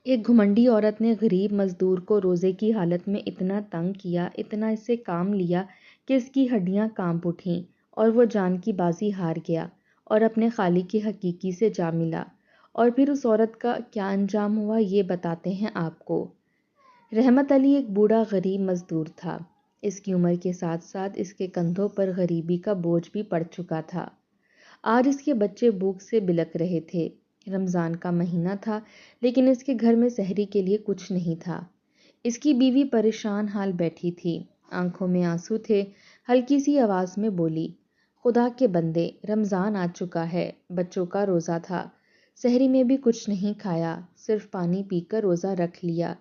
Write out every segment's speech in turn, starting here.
ایک گھمنڈی عورت نے غریب مزدور کو روزے کی حالت میں اتنا تنگ کیا، اتنا اس سے کام لیا کہ اس کی ہڈیاں کانپ اٹھیں اور وہ جان کی بازی ہار گیا اور اپنے خالق کی حقیقی سے جا ملا۔ اور پھر اس عورت کا کیا انجام ہوا یہ بتاتے ہیں آپ کو۔ رحمت علی ایک بوڑھا غریب مزدور تھا۔ اس کی عمر کے ساتھ ساتھ اس کے کندھوں پر غریبی کا بوجھ بھی پڑ چکا تھا۔ آج اس کے بچے بھوک سے بلک رہے تھے۔ رمضان کا مہینہ تھا لیکن اس کے گھر میں سحری کے لیے کچھ نہیں تھا۔ اس کی بیوی پریشان حال بیٹھی تھی، آنکھوں میں آنسو تھے، ہلکی سی آواز میں بولی، خدا کے بندے، رمضان آ چکا ہے، بچوں کا روزہ تھا، سحری میں بھی کچھ نہیں کھایا، صرف پانی پی کر روزہ رکھ لیا،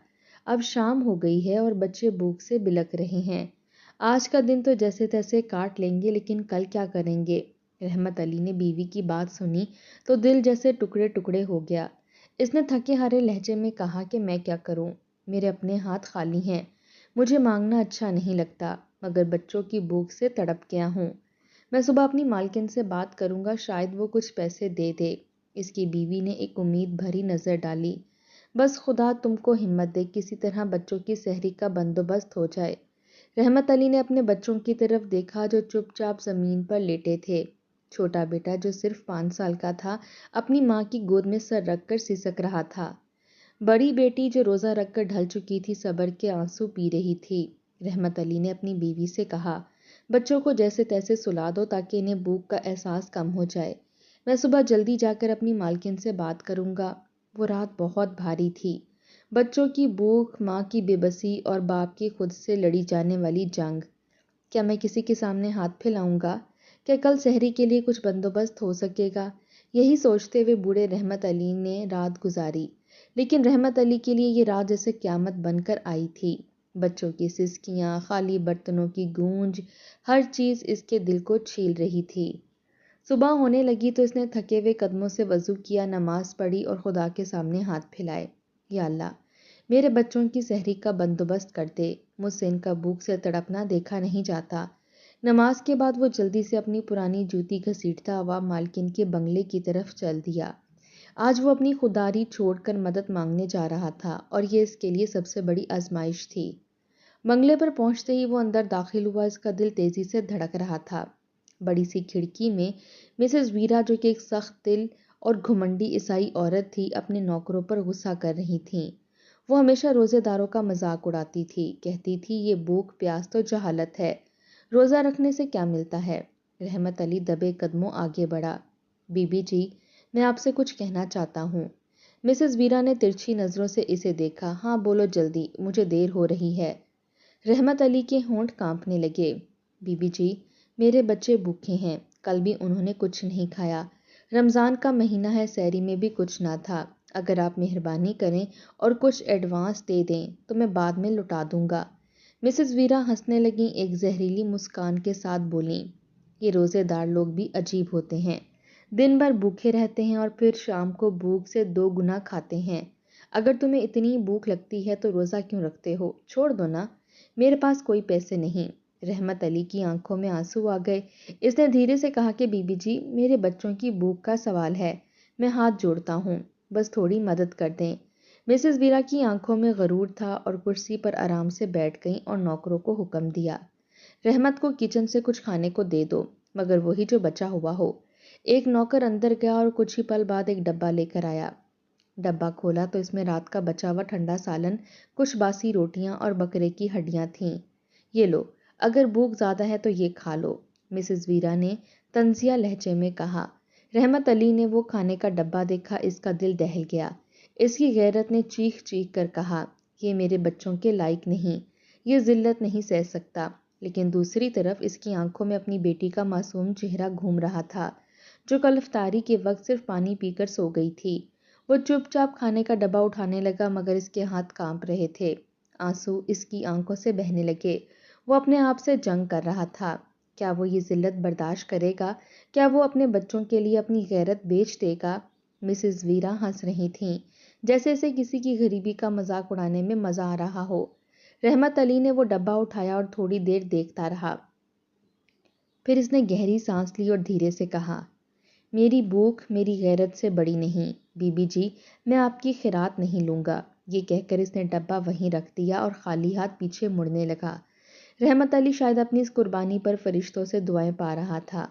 اب شام ہو گئی ہے اور بچے بھوک سے بلک رہے ہیں، آج کا دن تو جیسے تیسے کاٹ لیں گے لیکن کل کیا کریں گے۔ رحمت علی نے بیوی کی بات سنی تو دل جیسے ٹکڑے ٹکڑے ہو گیا۔ اس نے تھکے ہارے لہجے میں کہا کہ میں کیا کروں، میرے اپنے ہاتھ خالی ہیں، مجھے مانگنا اچھا نہیں لگتا، مگر بچوں کی بھوک سے تڑپ گیا ہوں۔ میں صبح اپنی مالکن سے بات کروں گا، شاید وہ کچھ پیسے دے دے۔ اس کی بیوی نے ایک امید بھری نظر ڈالی۔ بس خدا تم کو ہمت دے، کسی طرح بچوں کی سحری کا بندوبست ہو جائے۔ رحمت علی نے اپنے بچوں کی طرف دیکھا جو چپ چاپ زمین پر لیٹے تھے۔ چھوٹا بیٹا جو صرف 5 سال کا تھا اپنی ماں کی گود میں سر رکھ کر سسک رہا تھا۔ بڑی بیٹی جو روزہ رکھ کر ڈھل چکی تھی صبر کے آنسو پی رہی تھی۔ رحمت علی نے اپنی بیوی سے کہا، بچوں کو جیسے تیسے سلا دو تاکہ انہیں بھوک کا احساس کم ہو جائے، میں صبح جلدی جا کر اپنی مالکن سے بات کروں گا۔ وہ رات بہت بھاری تھی، بچوں کی بھوک، ماں کی بے بسی اور باپ کی خود سے لڑی جانے والی جنگ۔ کیا میں کسی کے سامنے ہاتھ پھیلاؤں گا؟ کیا کل سحری کے لیے کچھ بندوبست ہو سکے گا؟ یہی سوچتے ہوئے بوڑھے رحمت علی نے رات گزاری، لیکن رحمت علی کے لیے یہ رات جیسے قیامت بن کر آئی تھی۔ بچوں کی سسکیاں، خالی برتنوں کی گونج، ہر چیز اس کے دل کو چھیل رہی تھی۔ صبح ہونے لگی تو اس نے تھکے ہوئے قدموں سے وضو کیا، نماز پڑھی اور خدا کے سامنے ہاتھ پھیلائے۔ یا اللہ، میرے بچوں کی سحری کا بندوبست کر دے، مجھ سے ان کا بھوک سے تڑپنا دیکھا نہیں جاتا۔ نماز کے بعد وہ جلدی سے اپنی پرانی جوتی گھسیٹتا ہوا مالکن کے بنگلے کی طرف چل دیا۔ آج وہ اپنی خودداری چھوڑ کر مدد مانگنے جا رہا تھا اور یہ اس کے لیے سب سے بڑی آزمائش تھی۔ بنگلے پر پہنچتے ہی وہ اندر داخل ہوا، اس کا دل تیزی سے دھڑک رہا تھا۔ بڑی سی کھڑکی میں مسز ویرا جو کہ ایک سخت دل اور گھمنڈی عیسائی عورت تھی اپنے نوکروں پر غصہ کر رہی تھیں۔ وہ ہمیشہ روزے داروں کا مذاق اڑاتی تھی، کہتی تھی یہ بھوک پیاس تو جہالت ہے، روزہ رکھنے سے کیا ملتا ہے۔ رحمت علی دبے قدموں آگے بڑھا، بی بی جی میں آپ سے کچھ کہنا چاہتا ہوں۔ مسز ویرا نے ترچھی نظروں سے اسے دیکھا، ہاں بولو جلدی، مجھے دیر ہو رہی ہے۔ رحمت علی کے ہونٹ کانپنے لگے، بی بی جی میرے بچے بھوکے ہیں، کل بھی انہوں نے کچھ نہیں کھایا، رمضان کا مہینہ ہے، سحری میں بھی کچھ نہ تھا، اگر آپ مہربانی کریں اور کچھ ایڈوانس دے دیں تو میں بعد میں لوٹا دوں گا۔ مسز ویرا ہنسنے لگیں، ایک زہریلی مسکان کے ساتھ بولیں، یہ روزے دار لوگ بھی عجیب ہوتے ہیں، دن بھر بھوکے رہتے ہیں اور پھر شام کو بھوک سے 2 گنا کھاتے ہیں۔ اگر تمہیں اتنی بھوک لگتی ہے تو روزہ کیوں رکھتے ہو، چھوڑ دو نا، میرے پاس کوئی پیسے نہیں۔ رحمت علی کی آنکھوں میں آنسو آ گئے، اس نے دھیرے سے کہا کہ بی بی جی میرے بچوں کی بھوک کا سوال ہے، میں ہاتھ جوڑتا ہوں، بس تھوڑی مدد کر دیں۔ مسز ویرا کی آنکھوں میں غرور تھا اور کرسی پر آرام سے بیٹھ گئیں اور نوکروں کو حکم دیا، رحمت کو کچن سے کچھ کھانے کو دے دو، مگر وہی جو بچا ہوا ہو۔ ایک نوکر اندر گیا اور کچھ ہی پل بعد ایک ڈبہ لے کر آیا۔ ڈبہ کھولا تو اس میں رات کا بچا ہوا ٹھنڈا سالن، کچھ باسی روٹیاں اور بکرے کی ہڈیاں تھیں۔ یہ لو، اگر بھوک زیادہ ہے تو یہ کھا لو، مسز ویرا نے طنزیہ لہجے میں کہا۔ رحمت علی نے وہ کھانے کا ڈبہ دیکھا، اس کا دل دہل گیا۔ اس کی غیرت نے چیخ چیخ کر کہا، یہ میرے بچوں کے لائق نہیں، یہ ذلت نہیں سہ سکتا، لیکن دوسری طرف اس کی آنکھوں میں اپنی بیٹی کا معصوم چہرہ گھوم رہا تھا جو کل افطاری کے وقت صرف پانی پی کر سو گئی تھی۔ وہ چپ چاپ کھانے کا ڈبہ اٹھانے لگا مگر اس کے ہاتھ کانپ رہے تھے، آنسو اس کی آنکھوں سے بہنے لگے۔ وہ اپنے آپ سے جنگ کر رہا تھا، کیا وہ یہ ذلت برداشت کرے گا؟ کیا وہ اپنے بچوں کے لیے اپنی غیرت بیچ دے گا؟ مسز ویرا ہنس رہی تھیں، جیسے اسے کسی کی غریبی کا مذاق اڑانے میں مزہ آ رہا ہو۔ رحمت علی نے وہ ڈبہ اٹھایا اور تھوڑی دیر دیکھتا رہا، پھر اس نے گہری سانس لی اور دھیرے سے کہا، میری بھوک میری غیرت سے بڑی نہیں، بی بی جی میں آپ کی خیرات نہیں لوں گا، یہ کہہ کر اس نے ڈبہ وہیں رکھ دیا اور خالی ہاتھ پیچھے مڑنے لگا۔ رحمت علی شاید اپنی اس قربانی پر فرشتوں سے دعائیں پا رہا تھا۔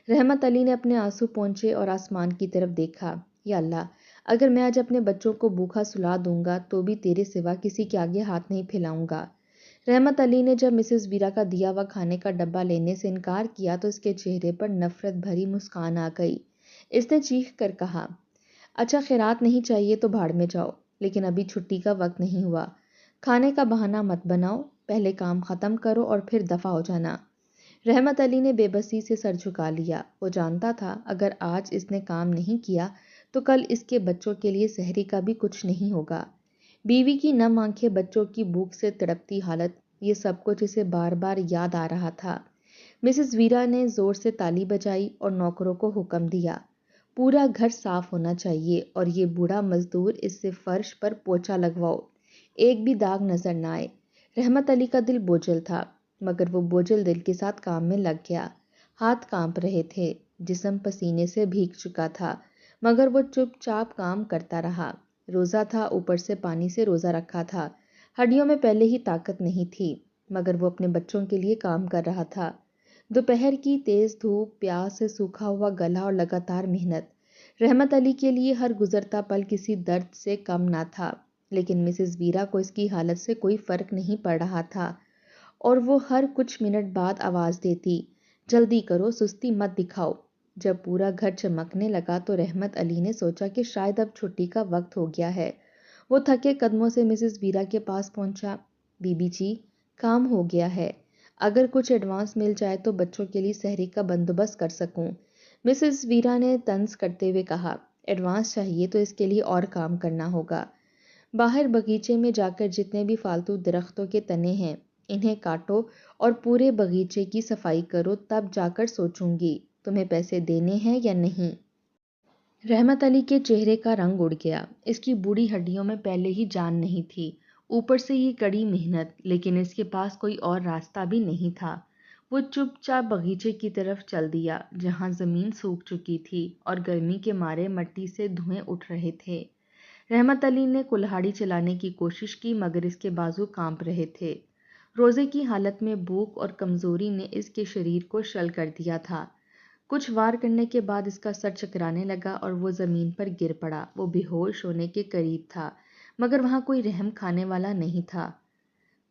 رحمت علی نے اپنے آنسو پونچھے اور آسمان کی طرف دیکھا۔ یا اللہ، اگر میں آج اپنے بچوں کو بھوکا سلا دوں گا تو بھی تیرے سوا کسی کے آگے ہاتھ نہیں پھیلاؤں گا۔ رحمت علی نے جب مسز ویرا کا دیا ہوا کھانے کا ڈبہ لینے سے انکار کیا تو اس کے چہرے پر نفرت بھری مسکان آ گئی۔ اس نے چیخ کر کہا، اچھا خیرات نہیں چاہیے تو بھاڑ میں جاؤ، لیکن ابھی چھٹی کا وقت نہیں ہوا۔ کھانے کا بہانہ مت بناؤ، پہلے کام ختم کرو اور پھر دفع ہو جانا۔ رحمت علی نے بے بسی سے سر جھکا لیا۔ وہ جانتا تھا اگر آج اس نے کام نہیں کیا تو کل اس کے بچوں کے لیے سحری کا بھی کچھ نہیں ہوگا۔ بیوی کی نم آنکھیں، بچوں کی بھوک سے تڑپتی حالت، یہ سب کچھ اسے بار بار یاد آ رہا تھا۔ مسز ویرا نے زور سے تالی بجائی اور نوکروں کو حکم دیا، پورا گھر صاف ہونا چاہیے اور یہ بوڑھا مزدور اس سے فرش پر پوچھا لگواؤ، ایک بھی داغ نظر نہ آئے۔ رحمت علی کا دل بوجھل تھا، مگر وہ بوجھل دل کے ساتھ کام میں لگ گیا۔ ہاتھ کانپ رہے تھے، جسم پسینے سے بھیگ چکا تھا، مگر وہ چپ چاپ کام کرتا رہا۔ روزہ تھا، اوپر سے پانی سے روزہ رکھا تھا، ہڈیوں میں پہلے ہی طاقت نہیں تھی، مگر وہ اپنے بچوں کے لیے کام کر رہا تھا۔ دوپہر کی تیز دھوپ، پیاس سے سوکھا ہوا گلا اور لگاتار محنت، رحمت علی کے لیے ہر گزرتا پل کسی درد سے کم نہ تھا، لیکن مسز ویرا کو اس کی حالت سے کوئی فرق نہیں پڑ رہا تھا، اور وہ ہر کچھ منٹ بعد آواز دیتی، جلدی کرو، سستی مت دکھاؤ۔ جب پورا گھر چمکنے لگا تو رحمت علی نے سوچا کہ شاید اب چھٹی کا وقت ہو گیا ہے۔ وہ تھکے قدموں سے مسز ویرا کے پاس پہنچا۔ بی بی جی، کام ہو گیا ہے، اگر کچھ ایڈوانس مل جائے تو بچوں کے لیے سحری کا بندوبست کر سکوں۔ مسز ویرا نے طنز کرتے ہوئے کہا، ایڈوانس چاہیے تو اس کے لیے اور کام کرنا ہوگا۔ باہر باغیچے میں جا کر جتنے بھی فالتو درختوں کے تنے ہیں انہیں کاٹو اور پورے باغیچے کی صفائی کرو، تب جا کر سوچوں گی تمہیں پیسے دینے ہیں یا نہیں۔ رحمت علی کے چہرے کا رنگ اڑ گیا۔ اس کی بوڑھی ہڈیوں میں پہلے ہی جان نہیں تھی، اوپر سے یہ کڑی محنت، لیکن اس کے پاس کوئی اور راستہ بھی نہیں تھا۔ وہ چپ چاپ باغیچے کی طرف چل دیا، جہاں زمین سوکھ چکی تھی اور گرمی کے مارے مٹی سے دھوئیں اٹھ رہے تھے۔ رحمت علی نے کلہاڑی چلانے کی کوشش کی، مگر اس کے بازو کانپ رہے تھے۔ روزے کی حالت میں بھوک اور کمزوری نے اس کے شریر کو شل کر دیا تھا۔ کچھ وار کرنے کے بعد اس کا سر چکرانے لگا اور وہ زمین پر گر پڑا۔ وہ بے ہوش ہونے کے قریب تھا، مگر وہاں کوئی رحم کھانے والا نہیں تھا۔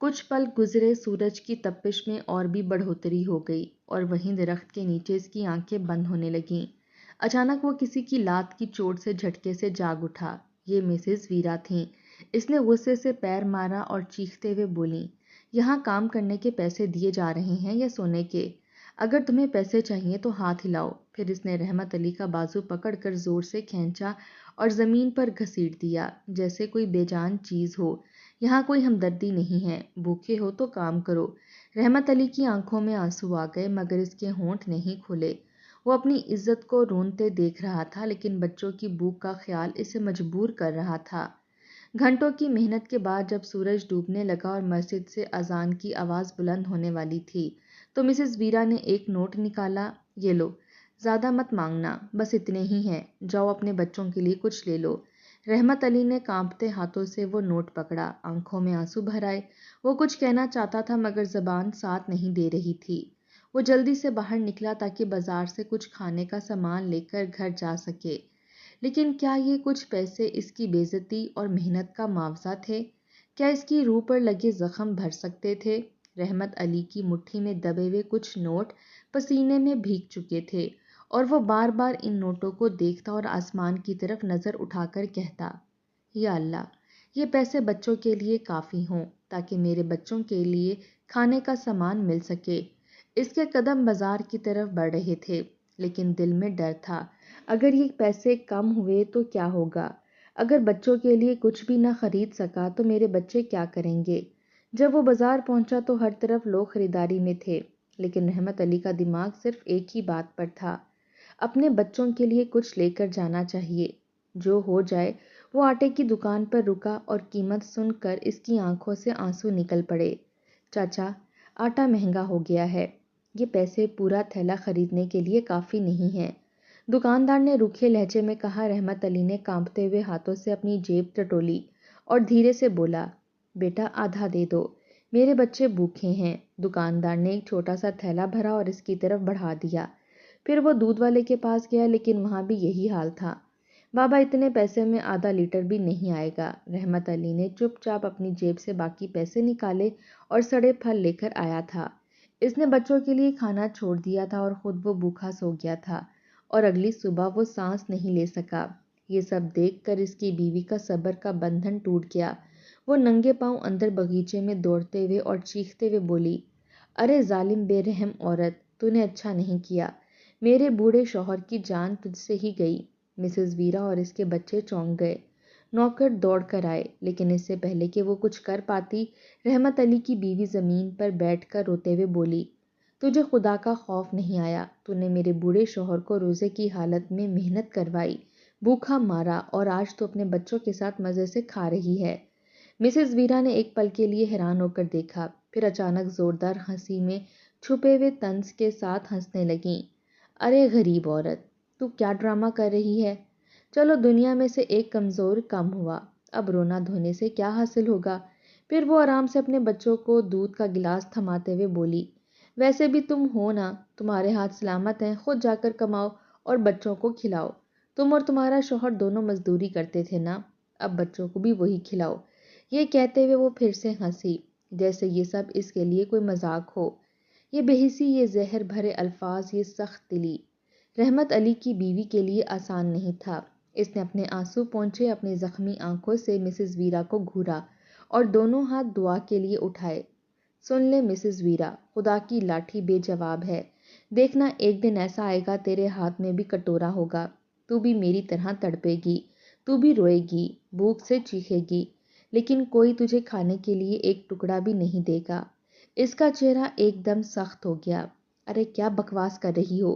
کچھ پل گزرے، سورج کی تپش میں اور بھی بڑھوتری ہو گئی اور وہیں درخت کے نیچے اس کی آنکھیں بند ہونے لگیں۔ اچانک وہ کسی کی لات کی چوٹ سے جھٹکے سے جاگ اٹھا۔ یہ مسز ویرا تھیں۔ اس نے غصے سے پیر مارا اور چیختے ہوئے بولیں، یہاں کام کرنے کے پیسے دیے جا رہے ہیں یا سونے کے؟ اگر تمہیں پیسے چاہیے تو ہاتھ ہلاؤ۔ پھر اس نے رحمت علی کا بازو پکڑ کر زور سے کھینچا اور زمین پر گھسیٹ دیا، جیسے کوئی بے جان چیز ہو۔ یہاں کوئی ہمدردی نہیں ہے، بھوکے ہو تو کام کرو۔ رحمت علی کی آنکھوں میں آنسو آ گئے، مگر اس کے ہونٹ نہیں کھلے۔ وہ اپنی عزت کو رونتے دیکھ رہا تھا، لیکن بچوں کی بھوک کا خیال اسے مجبور کر رہا تھا۔ گھنٹوں کی محنت کے بعد جب سورج ڈوبنے لگا اور مسجد سے اذان کی آواز بلند ہونے والی تھی تو مسز ویرا نے ایک نوٹ نکالا، یہ لو، زیادہ مت مانگنا، بس اتنے ہی ہیں، جاؤ اپنے بچوں کے لیے کچھ لے لو۔ رحمت علی نے کانپتے ہاتھوں سے وہ نوٹ پکڑا، آنکھوں میں آنسو بھر آئے۔ وہ کچھ کہنا چاہتا تھا مگر زبان ساتھ نہیں دے رہی تھی۔ وہ جلدی سے باہر نکلا تاکہ بازار سے کچھ کھانے کا سامان لے کر گھر جا سکے، لیکن کیا یہ کچھ پیسے اس کی بے عزتی اور محنت کا معاوضہ تھے؟ کیا اس کی روح پر لگے زخم بھر سکتے تھے؟ رحمت علی کی مٹھی میں دبے ہوئے کچھ نوٹ پسینے میں بھیگ چکے تھے اور وہ بار بار ان نوٹوں کو دیکھتا اور آسمان کی طرف نظر اٹھا کر کہتا، یا اللہ، یہ پیسے بچوں کے لیے کافی ہوں تاکہ میرے بچوں کے لیے کھانے کا سامان مل سکے۔ اس کے قدم بازار کی طرف بڑھ رہے تھے، لیکن دل میں ڈر تھا، اگر یہ پیسے کم ہوئے تو کیا ہوگا؟ اگر بچوں کے لیے کچھ بھی نہ خرید سکا تو میرے بچے کیا کریں گے؟ جب وہ بازار پہنچا تو ہر طرف لوگ خریداری میں تھے، لیکن رحمت علی کا دماغ صرف ایک ہی بات پر تھا، اپنے بچوں کے لیے کچھ لے کر جانا چاہیے، جو ہو جائے۔ وہ آٹے کی دکان پر رکا اور قیمت سن کر اس کی آنکھوں سے آنسو نکل پڑے۔ چاچا، آٹا مہنگا ہو گیا ہے، یہ پیسے پورا تھیلا خریدنے کے لیے کافی نہیں ہیں، دکاندار نے روکھے لہجے میں کہا۔ رحمت علی نے کانپتے ہوئے ہاتھوں سے اپنی جیب ٹٹولی اور دھیرے سے بولا، بیٹا آدھا دے دو، میرے بچے بھوکے ہیں۔ دکاندار نے ایک چھوٹا سا تھیلا بھرا اور اس کی طرف بڑھا دیا۔ پھر وہ دودھ والے کے پاس گیا، لیکن وہاں بھی یہی حال تھا۔ بابا اتنے پیسے میں آدھا لیٹر بھی نہیں آئے گا۔ رحمت علی نے چپ چاپ اپنی جیب سے باقی پیسے نکالے اور سڑے پھل لے کر آیا تھا۔ اس نے بچوں کے لیے کھانا چھوڑ دیا تھا اور خود وہ بھوکا سو گیا تھا اور اگلی صبح وہ سانس نہیں لے سکا۔ یہ سب دیکھ کر اس کی بیوی کا صبر کا بندھن ٹوٹ گیا۔ وہ ننگے پاؤں اندر باغیچے میں دوڑتے ہوئے اور چیختے ہوئے بولی، ارے ظالم بے رحم عورت، تو نے اچھا نہیں کیا، میرے بوڑھے شوہر کی جان تجھ سے ہی گئی۔ مسز ویرا اور اس کے بچے چونک گئے۔ نوکر دوڑ کر آئے، لیکن اس سے پہلے کہ وہ کچھ کر پاتی، رحمت علی کی بیوی زمین پر بیٹھ کر روتے ہوئے بولی، تجھے خدا کا خوف نہیں آیا؟ تو نے میرے بوڑھے شوہر کو روزے کی حالت میں محنت کروائی، بھوکا مارا، اور آج تو اپنے بچوں کے ساتھ مزے سے کھا رہی ہے۔ مسز ویرا نے ایک پل کے لیے حیران ہو کر دیکھا، پھر اچانک زوردار ہنسی میں چھپے ہوئے طنز کے ساتھ ہنسنے لگیں۔ ارے غریب عورت، تو کیا ڈرامہ کر رہی ہے؟ چلو دنیا میں سے ایک کمزور کم ہوا، اب رونا دھونے سے کیا حاصل ہوگا؟ پھر وہ آرام سے اپنے بچوں کو دودھ کا گلاس تھماتے ہوئے بولی، ویسے بھی تم ہو نا، تمہارے ہاتھ سلامت ہیں، خود جا کر کماؤ اور بچوں کو کھلاؤ۔ تم اور تمہارا شوہر دونوں مزدوری کرتے تھے نا، اب بچوں کو بھی وہی کھلاؤ۔ یہ کہتے ہوئے وہ پھر سے ہنسی، جیسے یہ سب اس کے لیے کوئی مذاق ہو۔ یہ بے حسی، یہ زہر بھرے الفاظ، یہ سخت دلی رحمت علی کی بیوی کے لیے آسان نہیں تھا۔ اس نے اپنے آنسو پونچھے اپنی زخمی آنکھوں سے مسز ویرا کو گھورا اور دونوں ہاتھ دعا کے لیے اٹھائے۔ سن لے مسز ویرا، خدا کی لاٹھی بے جواب ہے، دیکھنا ایک دن ایسا آئے گا تیرے ہاتھ میں بھی کٹورا ہوگا، تو بھی میری طرح تڑپے گی، تو بھی روئے گی، بھوک سے چیخے گی، لیکن کوئی تجھے کھانے کے لیے ایک ٹکڑا بھی نہیں دے گا۔ اس کا چہرہ ایک دم سخت ہو گیا۔ ارے کیا بکواس کر رہی ہو؟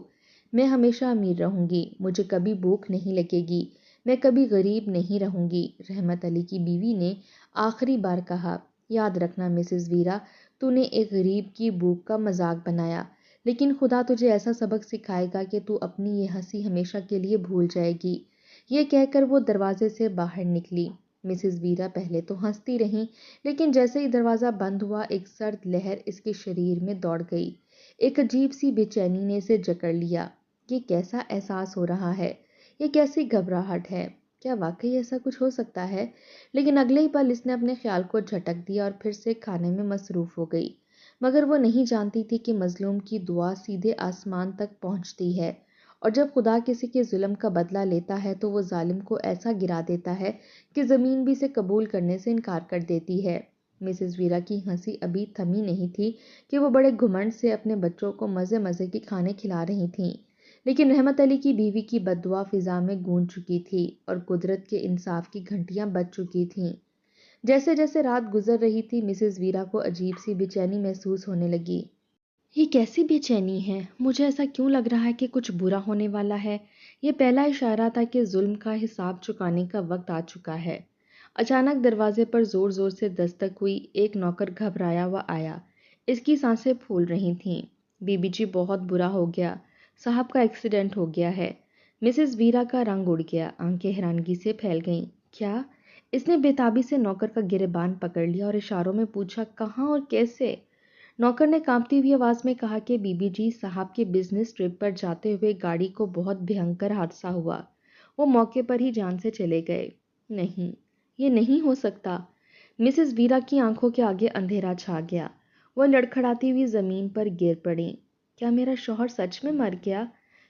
میں ہمیشہ امیر رہوں گی، مجھے کبھی بھوک نہیں لگے گی، میں کبھی غریب نہیں رہوں گی، رحمت علی کی بیوی نے آخری بار کہا۔ یاد رکھنا مسز ویرا، تو نے ایک غریب کی بھوک کا مذاق بنایا، لیکن خدا تجھے ایسا سبق سکھائے گا کہ تو اپنی یہ ہنسی ہمیشہ کے لیے بھول جائے گی۔ یہ کہہ کر وہ دروازے سے باہر نکلی۔ مسز ویرا پہلے تو ہنستی رہیں، لیکن جیسے ہی دروازہ بند ہوا ایک سرد لہر اس کے شریر میں دوڑ گئی۔ ایک عجیب سی بے چینی نے اسے جکڑ لیا۔ یہ کیسا احساس ہو رہا ہے؟ یہ کیسی گھبراہٹ ہے؟ کیا واقعی ایسا کچھ ہو سکتا ہے؟ لیکن اگلے ہی پل اس نے اپنے خیال کو جھٹک دیا اور پھر سے کھانے میں مصروف ہو گئی۔ مگر وہ نہیں جانتی تھی کہ مظلوم کی دعا سیدھے آسمان تک پہنچتی ہے، اور جب خدا کسی کے ظلم کا بدلہ لیتا ہے تو وہ ظالم کو ایسا گرا دیتا ہے کہ زمین بھی اسے قبول کرنے سے انکار کر دیتی ہے۔ مسز ویرا کی ہنسی ابھی تھمی نہیں تھی کہ وہ بڑے گھمنڈ سے اپنے بچوں کو مزے مزے کے کھانے کھلا رہی تھیں، لیکن رحمت علی کی بیوی کی بد دعا فضا میں گونج چکی تھی اور قدرت کے انصاف کی گھنٹیاں بج چکی تھیں۔ جیسے جیسے رات گزر رہی تھی مسز ویرا کو عجیب سی بے چینی محسوس ہونے لگی۔ یہ کیسی بے چینی ہے؟ مجھے ایسا کیوں لگ رہا ہے کہ کچھ برا ہونے والا ہے؟ یہ پہلا اشارہ تھا کہ ظلم کا حساب چکانے کا وقت آ چکا ہے۔ اچانک دروازے پر زور زور سے دستک ہوئی۔ ایک نوکر گھبرایا ہوا آیا۔ اس کی سانسیں پھول رہی تھیں۔ بی بی جی بہت برا ہو گیا، صاحب کا ایکسیڈنٹ ہو گیا ہے۔ مسز ویرا کا رنگ اڑ گیا، آنکھیں حیرانگی سے پھیل گئیں۔ کیا؟ اس نے بےتابی سے نوکر کا گریبان پکڑ لیا اور اشاروں میں پوچھا، کہاں اور کیسے؟ نوکر نے کانپتی ہوئی آواز میں کہا کہ بی بی جی صاحب کے بزنس ٹرپ پر جاتے ہوئے گاڑی کو بہت بھینکر حادثہ ہوا، وہ موقع پر ہی جان سے چلے گئے۔ نہیں، یہ نہیں ہو سکتا۔ مسز ویرا کی آنکھوں کے آگے اندھیرا چھا گیا۔ وہ لڑکھڑاتی ہوئی زمین پر گر پڑی۔ کیا میرا شوہر سچ میں مر گیا؟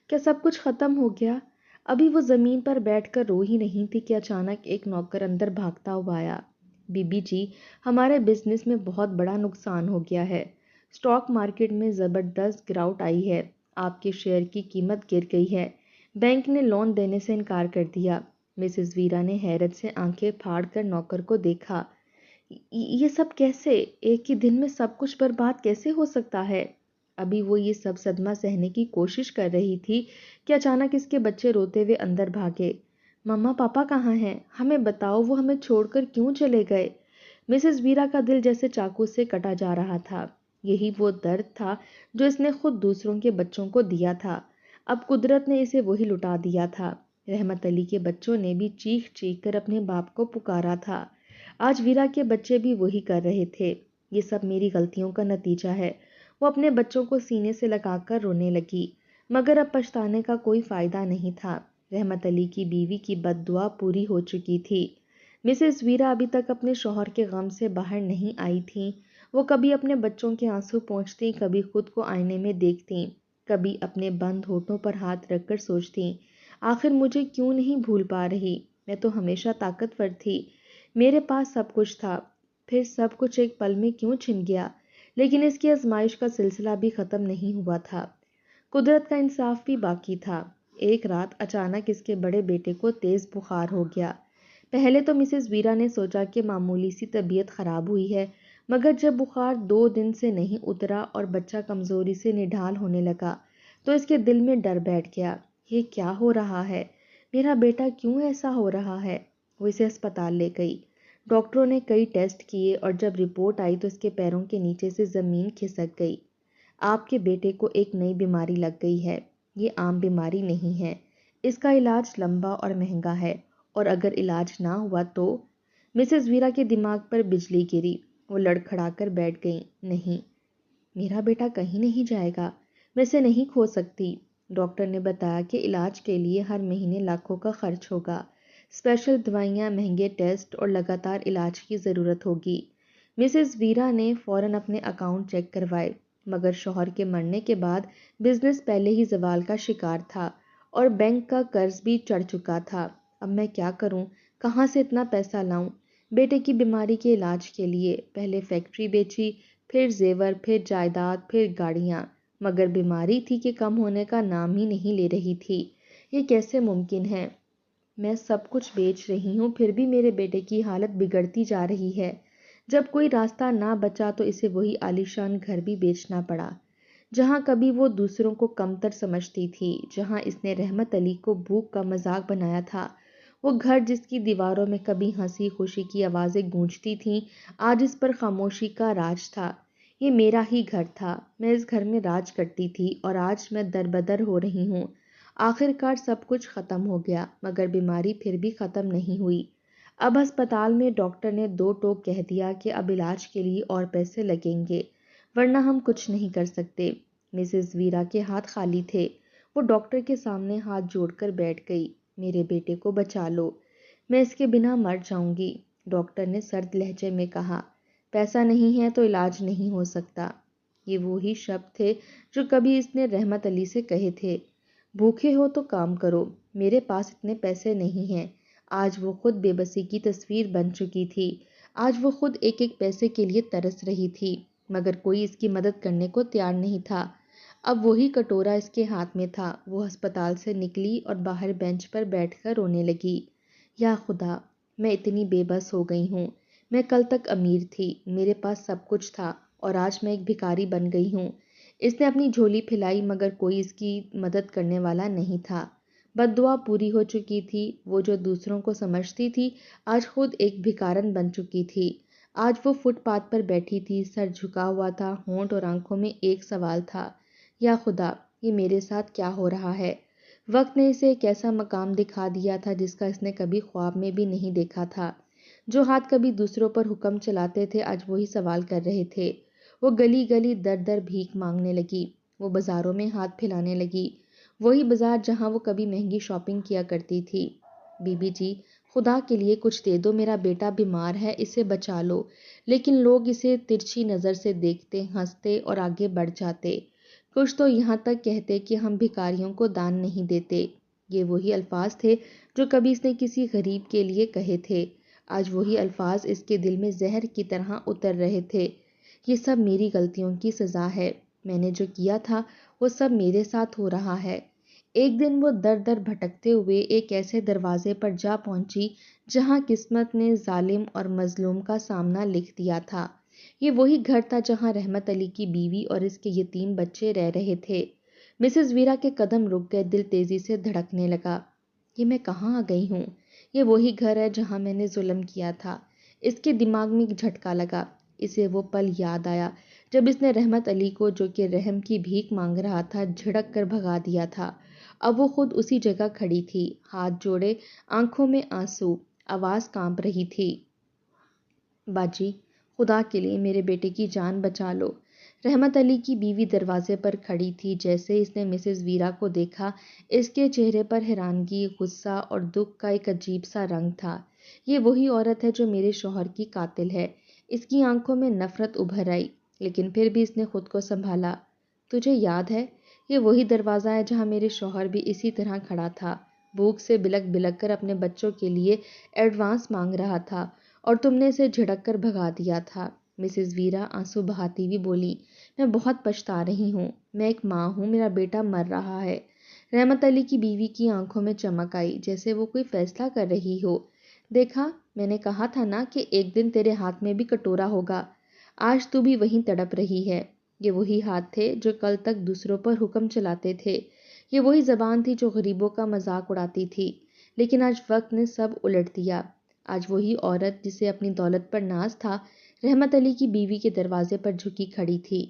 کیا سب کچھ ختم ہو گیا؟ ابھی وہ زمین پر بیٹھ کر رو ہی نہیں تھی کہ اچانک ایک نوکر اندر بھاگتا ہوا آیا۔ بی بی جی، ہمارے بزنس میں بہت بڑا نقصان ہو گیا ہے، اسٹاک مارکیٹ میں زبردست گراوٹ آئی ہے، آپ کے شیئر کی قیمت گر گئی ہے، بینک نے لون دینے سے انکار کر دیا۔ مسز ویرا نے حیرت سے آنکھیں پھاڑ کر نوکر کو دیکھا۔ یہ سب کیسے؟ ایک ہی دن میں سب کچھ برباد کیسے ہو سکتا ہے؟ ابھی وہ یہ سب صدمہ سہنے کی کوشش کر رہی تھی کہ اچانک اس کے بچے روتے ہوئے اندر بھاگے۔ مما پاپا کہاں ہیں؟ ہمیں بتاؤ، وہ ہمیں چھوڑ کر کیوں چلے گئے؟ مسز ویرا کا دل جیسے چاقو سے کٹا جا رہا تھا۔ یہی وہ درد تھا جو اس نے خود دوسروں کے بچوں کو دیا تھا، اب قدرت نے اسے وہی لٹا دیا تھا۔ رحمت علی کے بچوں نے بھی چیخ چیخ کر اپنے باپ کو پکارا تھا۔ آج ویرا کے بچے بھی وہی کر رہے تھے۔ یہ سب میری غلطیوں کا نتیجہ ہے۔ وہ اپنے بچوں کو سینے سے لگا کر رونے لگی، مگر اب پچھتانے کا کوئی فائدہ نہیں تھا۔ رحمت علی کی بیوی کی بد دعا پوری ہو چکی تھی۔ مسز ویرا ابھی تک اپنے شوہر کے غم سے باہر نہیں آئی تھیں۔ وہ کبھی اپنے بچوں کے آنسو پونچھتیں، کبھی خود کو آئینے میں دیکھتیں، کبھی اپنے بند ہونٹوں پر ہاتھ رکھ کر سوچتیں، آخر مجھے کیوں نہیں بھول پا رہی؟ میں تو ہمیشہ طاقتور تھی، میرے پاس سب کچھ تھا، پھر سب کچھ ایک پل میں کیوں چھن گیا؟ لیکن اس کی آزمائش کا سلسلہ بھی ختم نہیں ہوا تھا۔ قدرت کا انصاف بھی باقی تھا۔ ایک رات اچانک اس کے بڑے بیٹے کو تیز بخار ہو گیا۔ پہلے تو مسز ویرا نے سوچا کہ معمولی سی طبیعت خراب ہوئی ہے، مگر جب بخار 2 دن سے نہیں اترا اور بچہ کمزوری سے نڈھال ہونے لگا تو اس کے دل میں ڈر بیٹھ گیا۔ یہ کیا ہو رہا ہے؟ میرا بیٹا کیوں ایسا ہو رہا ہے؟ وہ اسے اسپتال لے گئی۔ ڈاکٹروں نے کئی ٹیسٹ کیے اور جب رپورٹ آئی تو اس کے پیروں کے نیچے سے زمین کھسک گئی۔ آپ کے بیٹے کو ایک نئی بیماری لگ گئی ہے۔ یہ عام بیماری نہیں ہے، اس کا علاج لمبا اور مہنگا ہے، اور اگر علاج نہ ہوا تو… مسز ویرا کے دماغ پر بجلی گری۔ وہ لڑکھڑا کر بیٹھ گئیں۔ نہیں، میرا بیٹا کہیں نہیں جائے گا، میں اسے نہیں کھو سکتی۔ ڈاکٹر نے بتایا کہ علاج کے لیے ہر مہینے لاکھوں کا خرچ ہوگا، اسپیشل دوائیاں، مہنگے ٹیسٹ اور لگاتار علاج کی ضرورت ہوگی۔ مسز ویرا نے فوراً اپنے اکاؤنٹ چیک کروائے، مگر شوہر کے مرنے کے بعد بزنس پہلے ہی زوال کا شکار تھا اور بینک کا قرض بھی چڑھ چکا تھا۔ اب میں کیا کروں؟ کہاں سے اتنا پیسہ لاؤں؟ بیٹے کی بیماری کے علاج کے لیے پہلے فیکٹری بیچی، پھر زیور، پھر جائیداد، پھر گاڑیاں، مگر بیماری تھی کہ کم ہونے کا نام ہی نہیں لے رہی تھی۔ یہ کیسے ممکن ہے؟ میں سب کچھ بیچ رہی ہوں، پھر بھی میرے بیٹے کی حالت بگڑتی جا رہی ہے۔ جب کوئی راستہ نہ بچا تو اسے وہی عالیشان گھر بھی بیچنا پڑا، جہاں کبھی وہ دوسروں کو کمتر سمجھتی تھی، جہاں اس نے رحمت علی کو بھوک کا مذاق بنایا تھا۔ وہ گھر جس کی دیواروں میں کبھی ہنسی خوشی کی آوازیں گونجتی تھیں، آج اس پر خاموشی کا راج تھا۔ یہ میرا ہی گھر تھا، میں اس گھر میں راج کرتی تھی، اور آج میں دربدر ہو رہی ہوں۔ آخر کار سب کچھ ختم ہو گیا، مگر بیماری پھر بھی ختم نہیں ہوئی۔ اب ہسپتال میں ڈاکٹر نے 2 ٹوک کہہ دیا کہ اب علاج کے لیے اور پیسے لگیں گے، ورنہ ہم کچھ نہیں کر سکتے۔ مسز ویرا کے ہاتھ خالی تھے۔ وہ ڈاکٹر کے سامنے ہاتھ جوڑ کر بیٹھ گئی۔ میرے بیٹے کو بچا لو، میں اس کے بنا مر جاؤں گی، ڈاکٹر نے سرد لہجے میں کہا۔ پیسہ نہیں ہے تو علاج نہیں ہو سکتا۔ یہ وہی شبد تھے جو کبھی اس نے رحمت علی سے کہے تھے۔ بھوکے ہو تو کام کرو، میرے پاس اتنے پیسے نہیں ہیں۔ آج وہ خود بے بسی کی تصویر بن چکی تھی۔ آج وہ خود ایک ایک پیسے کے لیے ترس رہی تھی، مگر کوئی اس کی مدد کرنے کو تیار نہیں تھا۔ اب وہی کٹورا اس کے ہاتھ میں تھا۔ وہ ہسپتال سے نکلی اور باہر بینچ پر بیٹھ کر رونے لگی۔ یا خدا، میں اتنی بے بس ہو گئی ہوں۔ میں کل تک امیر تھی، میرے پاس سب کچھ تھا، اور آج میں ایک بھکاری بن گئی ہوں۔ اس نے اپنی جھولی پھیلائی، مگر کوئی اس کی مدد کرنے والا نہیں تھا۔ بد دعا پوری ہو چکی تھی۔ وہ جو دوسروں کو سمجھتی تھی، آج خود ایک بھکارن بن چکی تھی۔ آج وہ فٹ پاتھ پر بیٹھی تھی، سر جھکا ہوا تھا، ہونٹ اور آنکھوں میں ایک سوال تھا، یا خدا، یہ میرے ساتھ کیا ہو رہا ہے؟ وقت نے اسے ایک ایسا مقام دکھا دیا تھا جس کا اس نے کبھی خواب میں بھی نہیں دیکھا تھا۔ جو ہاتھ کبھی دوسروں پر حکم چلاتے تھے، آج وہی سوال کر رہے تھے۔ وہ گلی گلی در در بھیک مانگنے لگی۔ وہ بازاروں میں ہاتھ پھیلانے لگی، وہی بازار جہاں وہ کبھی مہنگی شاپنگ کیا کرتی تھی۔ بی بی جی، خدا کے لیے کچھ دے دو، میرا بیٹا بیمار ہے، اسے بچا لو۔ لیکن لوگ اسے ترچھی نظر سے دیکھتے، ہنستے اور آگے بڑھ جاتے۔ کچھ تو یہاں تک کہتے کہ ہم بھکاریوں کو دان نہیں دیتے۔ یہ وہی الفاظ تھے جو کبھی اس نے کسی غریب کے لیے کہے تھے۔ آج وہی الفاظ اس کے دل میں زہر کی طرح اتر رہے تھے۔ یہ سب میری غلطیوں کی سزا ہے۔ میں نے جو کیا تھا وہ سب میرے ساتھ ہو رہا ہے۔ ایک دن وہ در در بھٹکتے ہوئے ایک ایسے دروازے پر جا پہنچی جہاں قسمت نے ظالم اور مظلوم کا سامنا لکھ دیا تھا۔ یہ وہی گھر تھا جہاں رحمت علی کی بیوی اور اس کے یتیم بچے رہ رہے تھے۔ مسز ویرا کے قدم رک گئے، دل تیزی سے دھڑکنے لگا۔ یہ میں کہاں آ گئی ہوں؟ یہ وہی گھر ہے جہاں میں نے ظلم کیا تھا۔ اس کے دماغ میں ایک جھٹکا لگا۔ اسے وہ پل یاد آیا جب اس نے رحمت علی کو، جو کہ رحم کی بھیک مانگ رہا تھا، جھڑک کر بھگا دیا تھا۔ اب وہ خود اسی جگہ کھڑی تھی، ہاتھ جوڑے، آنکھوں میں آنسو، آواز کانپ رہی تھی۔ باجی خدا کے لیے میرے بیٹے کی جان بچا لو۔ رحمت علی کی بیوی دروازے پر کھڑی تھی۔ جیسے اس نے مسز ویرا کو دیکھا اس کے چہرے پر حیرانگی، غصہ اور دکھ کا ایک عجیب سا رنگ تھا۔ یہ وہی عورت ہے جو میرے شوہر کی قاتل ہے۔ اس کی آنکھوں میں نفرت ابھر آئی، لیکن پھر بھی اس نے خود کو سنبھالا۔ تجھے یاد ہے یہ وہی دروازہ ہے جہاں میرے شوہر بھی اسی طرح کھڑا تھا، بھوک سے بلک بلک کر اپنے بچوں کے لیے ایڈوانس مانگ رہا تھا اور تم نے اسے جھڑک کر بھگا دیا تھا۔ مسز ویرا آنسو بہاتی ہوئی بولی، میں بہت پچھتا رہی ہوں، میں ایک ماں ہوں، میرا بیٹا مر رہا ہے۔ رحمت علی کی بیوی کی آنکھوں میں چمک آئی، جیسے وہ کوئی فیصلہ کر رہی ہو۔ دیکھا، میں نے کہا تھا نا کہ ایک دن تیرے ہاتھ میں بھی کٹورا ہوگا۔ آج تو بھی وہیں تڑپ رہی ہے۔ یہ وہی ہاتھ تھے جو کل تک دوسروں پر حکم چلاتے تھے، یہ وہی زبان تھی جو غریبوں کا مذاق اڑاتی تھی، لیکن آج وقت نے سب الٹ دیا۔ آج وہی عورت جسے اپنی دولت پر ناز تھا، رحمت علی کی بیوی کے دروازے پر جھکی کھڑی تھی۔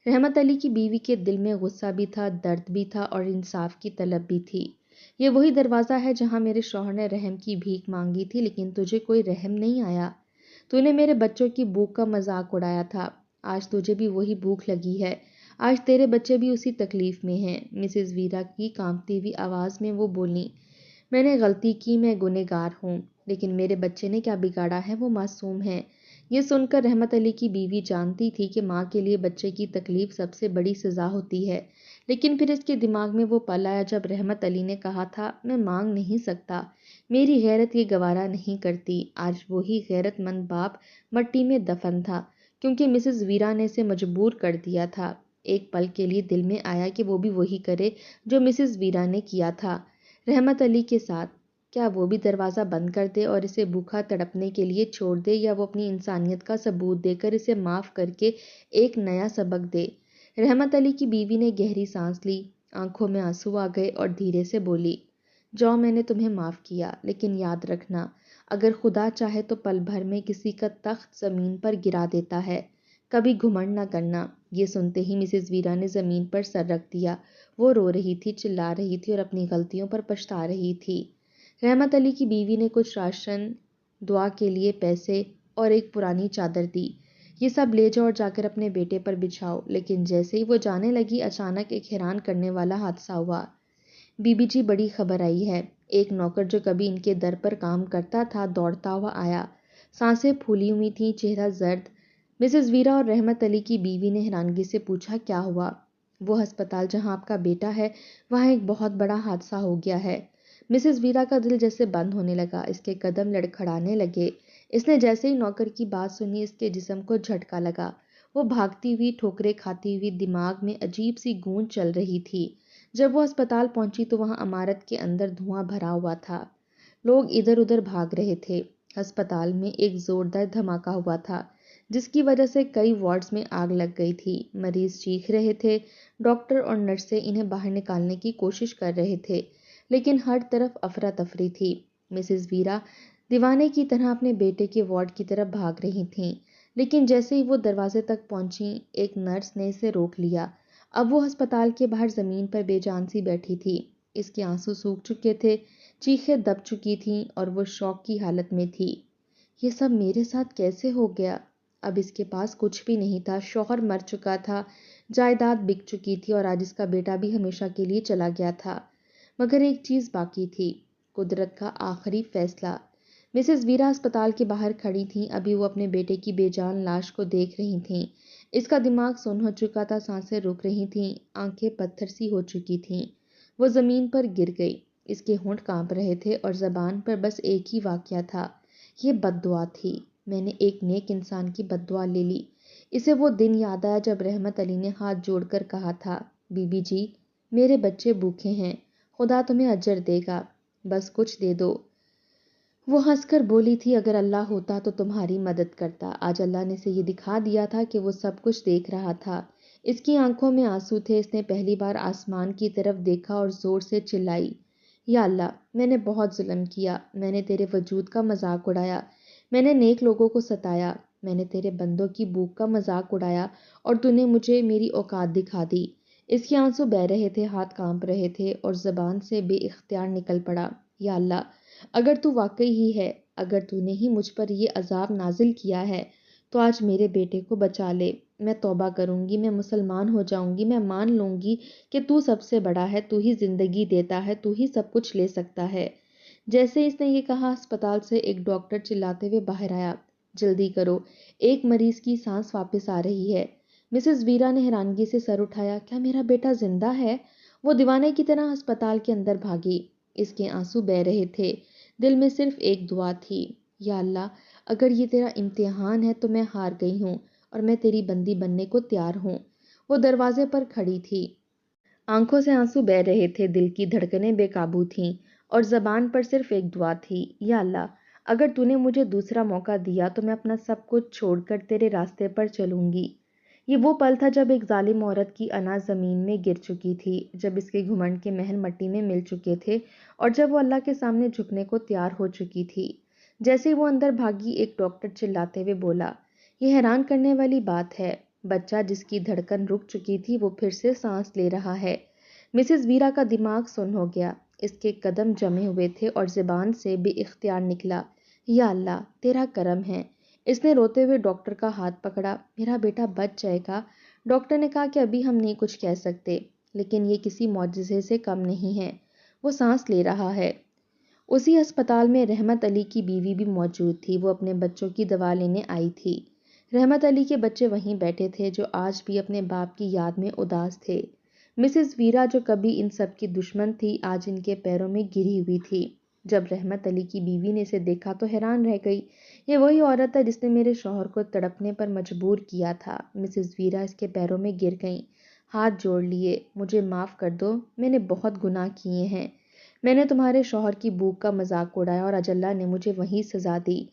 رحمت علی کی بیوی کے دل میں غصہ بھی تھا، درد بھی تھا اور انصاف کی طلب بھی تھی۔ یہ وہی دروازہ ہے جہاں میرے شوہر نے رحم کی بھیک مانگی تھی، لیکن تجھے کوئی رحم نہیں آیا۔ تو نے میرے بچوں کی بھوک کا مذاق اڑایا تھا، آج تجھے بھی وہی بھوک لگی ہے، آج تیرے بچے بھی اسی تکلیف میں ہیں۔ مسز ویرا کی کانپتی ہوئی آواز میں وہ بولی، میں نے غلطی کی، میں گنہگار ہوں، لیکن میرے بچے نے کیا بگاڑا ہے، وہ معصوم ہے۔ یہ سن کر رحمت علی کی بیوی جانتی تھی کہ ماں کے لیے بچے کی تکلیف سب سے بڑی سزا ہوتی ہے، لیکن پھر اس کے دماغ میں وہ پل آیا جب رحمت علی نے کہا تھا، میں مانگ نہیں سکتا، میری غیرت یہ گوارا نہیں کرتی۔ آج وہی غیرت مند باپ مٹی میں دفن تھا، کیونکہ مسز ویرا نے اسے مجبور کر دیا تھا۔ ایک پل کے لیے دل میں آیا کہ وہ بھی وہی کرے جو مسز ویرا نے کیا تھا رحمت علی کے ساتھ۔ کیا وہ بھی دروازہ بند کر دے اور اسے بھوکا تڑپنے کے لیے چھوڑ دے، یا وہ اپنی انسانیت کا ثبوت دے کر اسے معاف کر کے ایک نیا سبق دے؟ رحمت علی کی بیوی نے گہری سانس لی، آنکھوں میں آنسو آ گئے اور دھیرے سے بولی، جاؤ، میں نے تمہیں معاف کیا، لیکن یاد رکھنا، اگر خدا چاہے تو پل بھر میں کسی کا تخت زمین پر گرا دیتا ہے، کبھی گھمنڈ نہ کرنا۔ یہ سنتے ہی مسز ویرا نے زمین پر سر رکھ دیا۔ وہ رو رہی تھی، چلا رہی تھی اور اپنی غلطیوں پر پچھتا رہی تھی۔ رحمت علی کی بیوی نے کچھ راشن، دعا کے لیے پیسے اور ایک پرانی چادر دی۔ یہ سب لے جاؤ اور جا کر اپنے بیٹے پر بچھاؤ۔ لیکن جیسے ہی وہ جانے لگی، اچانک ایک حیران کرنے والا حادثہ ہوا۔ بی بی جی، بڑی خبر آئی ہے۔ ایک نوکر جو کبھی ان کے در پر کام کرتا تھا دوڑتا ہوا آیا، سانسیں پھولی ہوئی تھیں، چہرہ زرد۔ مسز ویرا اور رحمت علی کی بیوی نے حیرانگی سے پوچھا، کیا ہوا؟ وہ ہسپتال جہاں آپ کا بیٹا ہے، وہاں ایک بہت بڑا حادثہ ہو گیا ہے۔ مسز ویرا کا دل جیسے بند ہونے لگا، اس کے قدم لڑکھڑانے لگے۔ اس نے جیسے ہی نوکر کی بات سنی، اس کے جسم کو جھٹکا لگا۔ وہ بھاگتی ہوئی، ٹھوکریں کھاتی ہوئی، دماغ میں عجیب سی گونج چل رہی تھی۔ جب وہ ہسپتال پہنچی تو وہاں عمارت کے اندر دھواں بھرا ہوا تھا، لوگ ادھر ادھر بھاگ رہے تھے۔ ہسپتال میں ایک زوردار دھماکہ ہوا تھا، جس کی وجہ سے کئی وارڈز میں آگ لگ گئی تھی۔ مریض چیخ رہے تھے، ڈاکٹر اور نرسیں انہیں باہر نکالنے کی کوشش کر رہے تھے، لیکن ہر طرف افراتفری تھی۔ مسز ویرا دیوانے کی طرح اپنے بیٹے کے وارڈ کی طرف بھاگ رہی تھیں، لیکن جیسے ہی وہ دروازے تک پہنچی، ایک نرس نے اسے روک لیا۔ اب وہ ہسپتال کے باہر زمین پر بے جان سی بیٹھی تھی۔ اس کے آنسو سوکھ چکے تھے، چیخیں دب چکی تھیں اور وہ شوق کی حالت میں تھی۔ یہ سب میرے ساتھ کیسے ہو گیا؟ اب اس کے پاس کچھ بھی نہیں تھا، شوہر مر چکا تھا، جائیداد بک چکی تھی اور آج اس کا بیٹا بھی ہمیشہ کے لیے چلا گیا تھا۔ مگر ایک چیز باقی تھی، قدرت کا آخری فیصلہ۔ مسز ویرا اسپتال کے باہر کھڑی تھیں، ابھی وہ اپنے بیٹے کی بے جان لاش کو دیکھ رہی تھیں۔ اس کا دماغ سن ہو چکا تھا، سانسیں رک رہی تھیں، آنکھیں پتھر سی ہو چکی تھیں۔ وہ زمین پر گر گئی، اس کے ہونٹ کانپ رہے تھے اور زبان پر بس ایک ہی واقعہ تھا، یہ بد دعا تھی، میں نے ایک نیک انسان کی بد دعا لے لی۔ اسے وہ دن یاد آیا جب رحمت علی نے ہاتھ جوڑ کر کہا تھا، بی بی جی، میرے بچے بھوکے ہیں، خدا تمہیں اجر دے گا، بس کچھ دے دو۔ وہ ہنس کر بولی تھی، اگر اللہ ہوتا تو تمہاری مدد کرتا۔ آج اللہ نے اسے یہ دکھا دیا تھا کہ وہ سب کچھ دیکھ رہا تھا۔ اس کی آنکھوں میں آنسو تھے، اس نے پہلی بار آسمان کی طرف دیکھا اور زور سے چلائی، یا اللہ، میں نے بہت ظلم کیا، میں نے تیرے وجود کا مذاق اڑایا، میں نے نیک لوگوں کو ستایا، میں نے تیرے بندوں کی بھوک کا مذاق اڑایا اور تو نے مجھے میری اوقات دکھا دی۔ اس کے آنسو بہہ رہے تھے، ہاتھ کانپ رہے تھے اور زبان سے بے اختیار نکل پڑا، یا اللہ، اگر تو واقعی ہی ہے اگر تو نے ہی مجھ پر یہ عذاب نازل کیا ہے تو آج میرے بیٹے کو بچا لے۔ میں توبہ کروں گی، میں مسلمان ہو جاؤں گی، میں مان لوں گی کہ تو سب سے بڑا ہے، تو ہی زندگی دیتا ہے، تو ہی سب کچھ لے سکتا ہے۔ جیسے اس نے یہ کہا، ہسپتال سے ایک ڈاکٹر چلاتے ہوئے باہر آیا، جلدی کرو، ایک مریض کی سانس واپس آ رہی ہے۔ مسز ویرا نے حیرانگی سے سر اٹھایا، کیا میرا بیٹا زندہ ہے؟ وہ دیوانے کی طرح ہسپتال کے اندر بھاگی۔ اس کے آنسو بہہ رہے تھے، دل میں صرف ایک دعا تھی، یا اللہ، اگر یہ تیرا امتحان ہے تو میں ہار گئی ہوں اور میں تیری بندی بننے کو تیار ہوں۔ وہ دروازے پر کھڑی تھی، آنکھوں سے آنسو بہہ رہے تھے، دل کی دھڑکنیں بے قابو تھیں اور زبان پر صرف ایک دعا تھی، یا اللہ، اگر تو نے مجھے دوسرا موقع دیا تو میں اپنا سب کچھ چھوڑ کر تیرے راستے پر چلوں گی۔ یہ وہ پل تھا جب ایک ظالم عورت کی انا زمین میں گر چکی تھی، جب اس کے گھمنڈ کے محل مٹی میں مل چکے تھے اور جب وہ اللہ کے سامنے جھکنے کو تیار ہو چکی تھی۔ جیسے وہ اندر بھاگی، ایک ڈاکٹر چلاتے ہوئے بولا، یہ حیران کرنے والی بات ہے، بچہ جس کی دھڑکن رک چکی تھی وہ پھر سے سانس لے رہا ہے۔ مسز ویرا کا دماغ سن ہو گیا، اس کے قدم جمے ہوئے تھے اور زبان سے بے اختیار نکلا، یا اللہ، تیرا کرم ہے۔ اس نے روتے ہوئے ڈاکٹر کا ہاتھ پکڑا، میرا بیٹا بچ جائے گا۔ ڈاکٹر نے کہا کہ ابھی ہم نہیں کچھ کہہ سکتے، لیکن یہ کسی معجزے سے کم نہیں ہے، وہ سانس لے رہا ہے۔ اسی ہسپتال میں رحمت علی کی بیوی بھی موجود تھی، وہ اپنے بچوں کی دوا لینے آئی تھی۔ رحمت علی کے بچے وہیں بیٹھے تھے جو آج بھی اپنے باپ کی یاد میں اداس تھے۔ مسز ویرا جو کبھی ان سب کی دشمن تھی، آج ان کے پیروں میں گری ہوئی تھی۔ جب رحمت علی کی بیوی نے اسے دیکھا تو حیران رہ گئی، یہ وہی عورت ہے جس نے میرے شوہر کو تڑپنے پر مجبور کیا تھا۔ مسز ویرا اس کے پیروں میں گر گئیں، ہاتھ جوڑ لیے، مجھے معاف کر دو، میں نے بہت گناہ کیے ہیں، میں نے تمہارے شوہر کی بھوک کا مذاق اڑایا اور آج اللہ نے مجھے وہی سزا دی،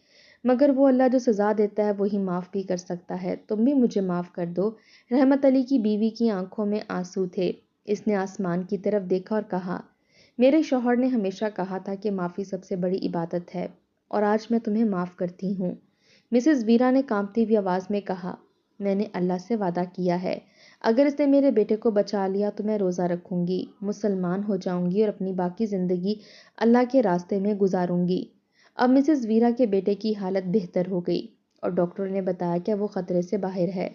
مگر وہ اللہ جو سزا دیتا ہے وہی معاف بھی کر سکتا ہے، تم بھی مجھے معاف کر دو۔ رحمت علی کی بیوی کی آنکھوں میں آنسو تھے، اس نے آسمان کی طرف دیکھا اور کہا، میرے شوہر نے ہمیشہ کہا تھا کہ معافی سب سے بڑی عبادت ہے، اور آج میں تمہیں معاف کرتی ہوں۔ مسز ویرا نے کانپتی ہوئی آواز میں کہا، میں نے اللہ سے وعدہ کیا ہے، اگر اس نے میرے بیٹے کو بچا لیا تو میں روزہ رکھوں گی، مسلمان ہو جاؤں گی اور اپنی باقی زندگی اللہ کے راستے میں گزاروں گی۔ اب مسز ویرا کے بیٹے کی حالت بہتر ہو گئی اور ڈاکٹر نے بتایا کہ وہ خطرے سے باہر ہے۔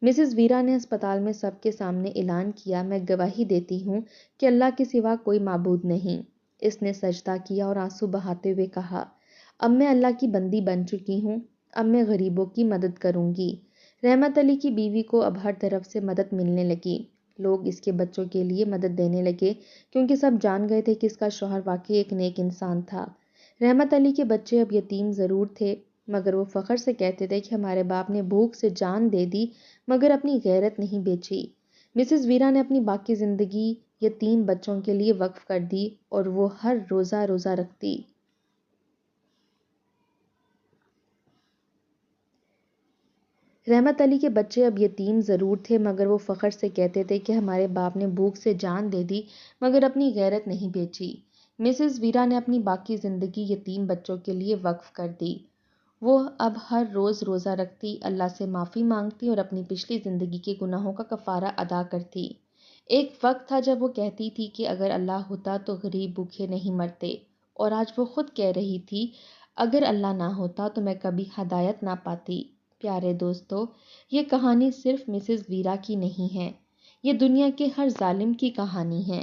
مسز ویرا نے اسپتال میں سب کے سامنے اعلان کیا، میں گواہی دیتی ہوں کہ اللہ کے سوا کوئی معبود نہیں۔ اس نے سجدہ کیا اور آنسو بہاتے ہوئے کہا، اب میں اللہ کی بندی بن چکی ہوں، اب میں غریبوں کی مدد کروں گی۔ رحمت علی کی بیوی کو اب ہر طرف سے مدد ملنے لگی، لوگ اس کے بچوں کے لیے مدد دینے لگے کیونکہ سب جان گئے تھے کہ اس کا شوہر واقعی ایک نیک انسان تھا۔ رحمت علی کے بچے اب یتیم ضرور تھے، مگر وہ فخر سے کہتے تھے کہ ہمارے باپ نے بھوک سے جان دے دی مگر اپنی غیرت نہیں بیچی۔ مسز ویرا نے اپنی باقی زندگی یتیم بچوں کے لیے وقف کر دی اور وہ ہر روزہ رکھتی۔ رحمت علی کے بچے اب یتیم ضرور تھے مگر وہ فخر سے کہتے تھے کہ ہمارے باپ نے بھوک سے جان دے دی مگر اپنی غیرت نہیں بیچی۔ مسز ویرا نے اپنی باقی زندگی یتیم بچوں کے لیے وقف کر دی۔ وہ اب ہر روز روزہ رکھتی، اللہ سے معافی مانگتی اور اپنی پچھلی زندگی کے گناہوں کا کفارہ ادا کرتی۔ ایک وقت تھا جب وہ کہتی تھی کہ اگر اللہ ہوتا تو غریب بھوکے نہیں مرتے، اور آج وہ خود کہہ رہی تھی، اگر اللہ نہ ہوتا تو میں کبھی ہدایت نہ پاتی۔ پیارے دوستو، یہ کہانی صرف مسز ویرا کی نہیں ہے، یہ دنیا کے ہر ظالم کی کہانی ہے۔